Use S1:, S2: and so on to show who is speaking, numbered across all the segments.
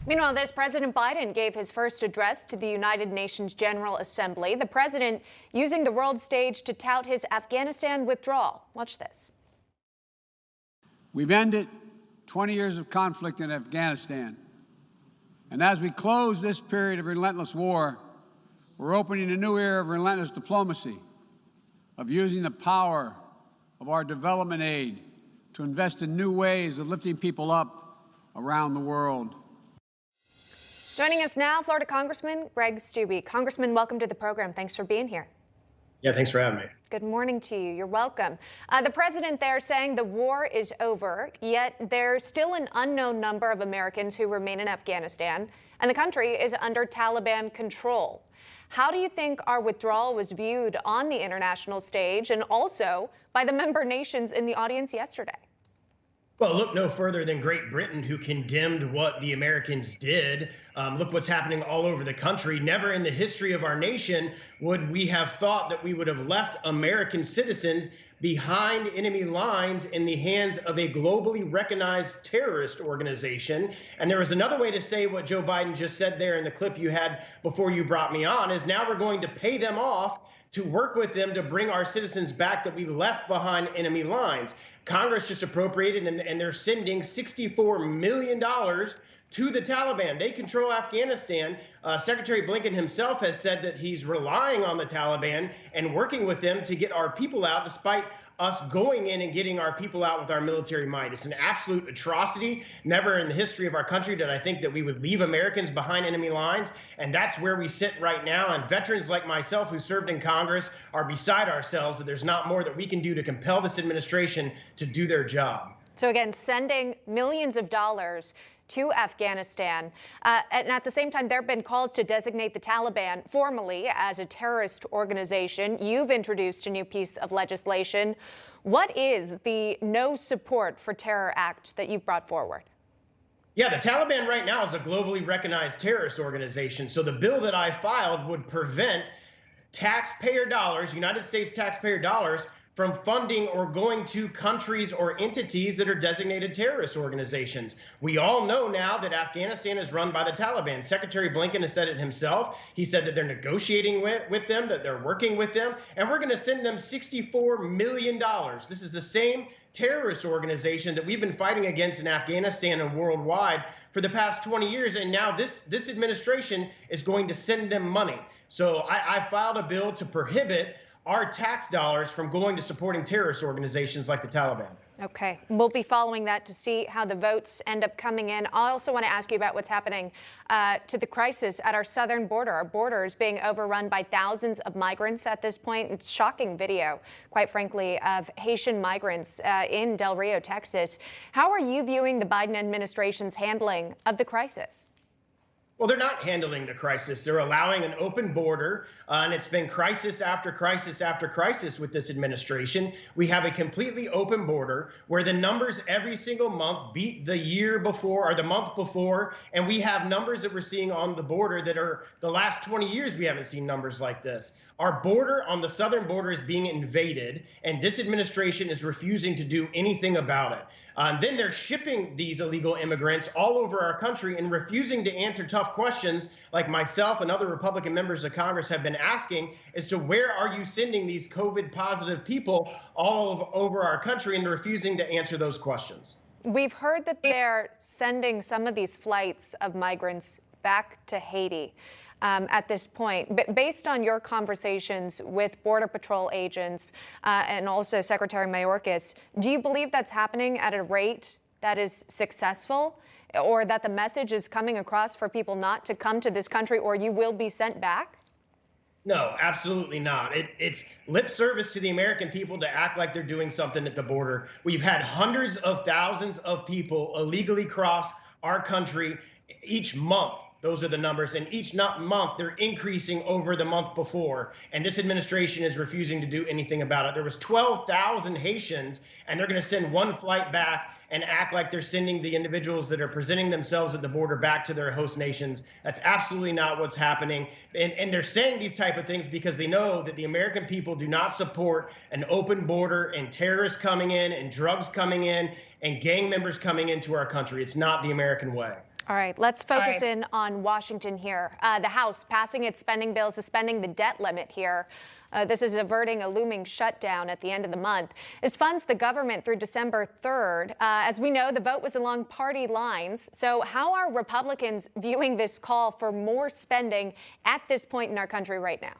S1: Meanwhile, President Biden gave his first address to the United Nations General Assembly. The president using the world stage to tout his Afghanistan withdrawal. Watch this.
S2: We've ended 20 years of conflict in Afghanistan. And as we close this period of relentless war, we're opening a new era of relentless diplomacy, of using the power of our development aid to invest in new ways of lifting people up around the world.
S1: Joining us now, Florida Congressman Greg Steube. Congressman, welcome to the program. Thanks for being here.
S3: Yeah, thanks for having me.
S1: Good morning to you. You're welcome. The president there saying the war is over, yet there's still an unknown number of Americans who remain in Afghanistan, and the country is under Taliban control. How do you think our withdrawal was viewed on the international stage and also by the member nations in the audience yesterday?
S3: Well, look no further than Great Britain, who condemned what the Americans did. Look what's happening all over the country. Never in the history of our nation would we have thought that we would have left American citizens behind enemy lines in the hands of a globally recognized terrorist organization. And there was another way to say what Joe Biden just said there in the clip you had before you brought me on, is now we're going to pay them off to work with them to bring our citizens back that we left behind enemy lines. Congress just appropriated and they're sending $64 million to the Taliban. They control Afghanistan. Secretary Blinken himself has said that he's relying on the Taliban and working with them to get our people out, despite us going in and getting our people out with our military might. It's an absolute atrocity. Never in the history of our country did I think that we would leave Americans behind enemy lines. And that's where we sit right now. And veterans like myself who served in Congress are beside ourselves that there's not more that we can do to compel this administration to do their job.
S1: So again, sending millions of dollars to Afghanistan. And at the same time, there have been calls to designate the Taliban formally as a terrorist organization. You've introduced a new piece of legislation. What is the No Support for Terror Act that you've brought forward?
S3: Yeah, the Taliban right now is a globally recognized terrorist organization. So the bill that I filed would prevent taxpayer dollars, United States taxpayer dollars, from funding or going to countries or entities that are designated terrorist organizations. We all know now that Afghanistan is run by the Taliban. Secretary Blinken has said it himself. He said that they're negotiating with them, that they're working with them, and we're going to send them $64 million. This is the same terrorist organization that we've been fighting against in Afghanistan and worldwide for the past 20 years, and now this administration is going to send them money. So I filed a bill to prohibit our tax dollars from going to supporting terrorist organizations like the Taliban.
S1: Okay, we'll be following that to see how the votes end up coming in. I also want to ask you about what's happening to the crisis at our southern border. Our border is being overrun by thousands of migrants at this point. It's shocking video, quite frankly, of Haitian migrants in Del Rio, Texas. How are you viewing the Biden administration's handling of the crisis?
S3: Well, they're not handling the crisis. They're allowing an open border, and it's been crisis after crisis after crisis with this administration. We have a completely open border where the numbers every single month beat the year before or the month before, and we have numbers that we're seeing on the border that are the last 20 years we haven't seen numbers like this. Our border on the southern border is being invaded, and this administration is refusing to do anything about it. Then they're shipping these illegal immigrants all over our country and refusing to answer tough questions like myself and other Republican members of Congress have been asking as to where are you sending these COVID positive people all over our country, and they're refusing to answer those questions.
S1: We've heard that they're sending some of these flights of migrants back to Haiti at this point. But based on your conversations with Border Patrol agents and also Secretary Mayorkas, do you believe that's happening at a rate that is successful, or that the message is coming across for people not to come to this country or you will be sent back?
S3: No, absolutely not. It's lip service to the American people to act like they're doing something at the border. We've had hundreds of thousands of people illegally cross our country each month. Those are the numbers. And each month, they're increasing over the month before. And this administration is refusing to do anything about it. There was 12,000 Haitians, and they're going to send one flight back and act like they're sending the individuals that are presenting themselves at the border back to their host nations. That's absolutely not what's happening. And they're saying these type of things because they know that the American people do not support an open border and terrorists coming in and drugs coming in and gang members coming into our country. It's not the American way.
S1: All right, let's focus in on Washington here. The House passing its spending bill, suspending the debt limit here. This is averting a looming shutdown at the end of the month. This funds the government through December 3rd. As we know, the vote was along party lines. So how are Republicans viewing this call for more spending at this point in our country right now?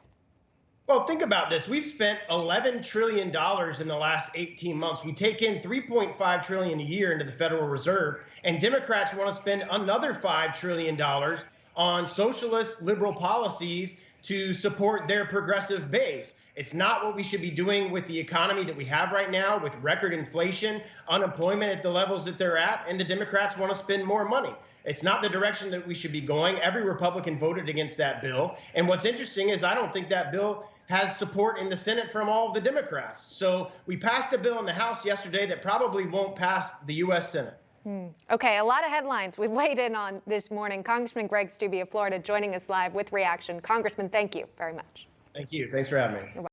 S3: Well, think about this. We've spent $11 trillion in the last 18 months. We take in $3.5 trillion a year into the Federal Reserve, and Democrats want to spend another $5 trillion on socialist liberal policies to support their progressive base. It's not what we should be doing with the economy that we have right now, with record inflation, unemployment at the levels that they're at, and the Democrats want to spend more money. It's not the direction that we should be going. Every Republican voted against that bill. And what's interesting is I don't think that bill has support in the Senate from all of the Democrats. So we passed a bill in the House yesterday that probably won't pass the U.S. Senate.
S1: Okay, a lot of headlines we've weighed in on this morning. Congressman Greg Steube of Florida joining us live with reaction. Congressman, thank you very much.
S3: Thank you. Thanks for having me.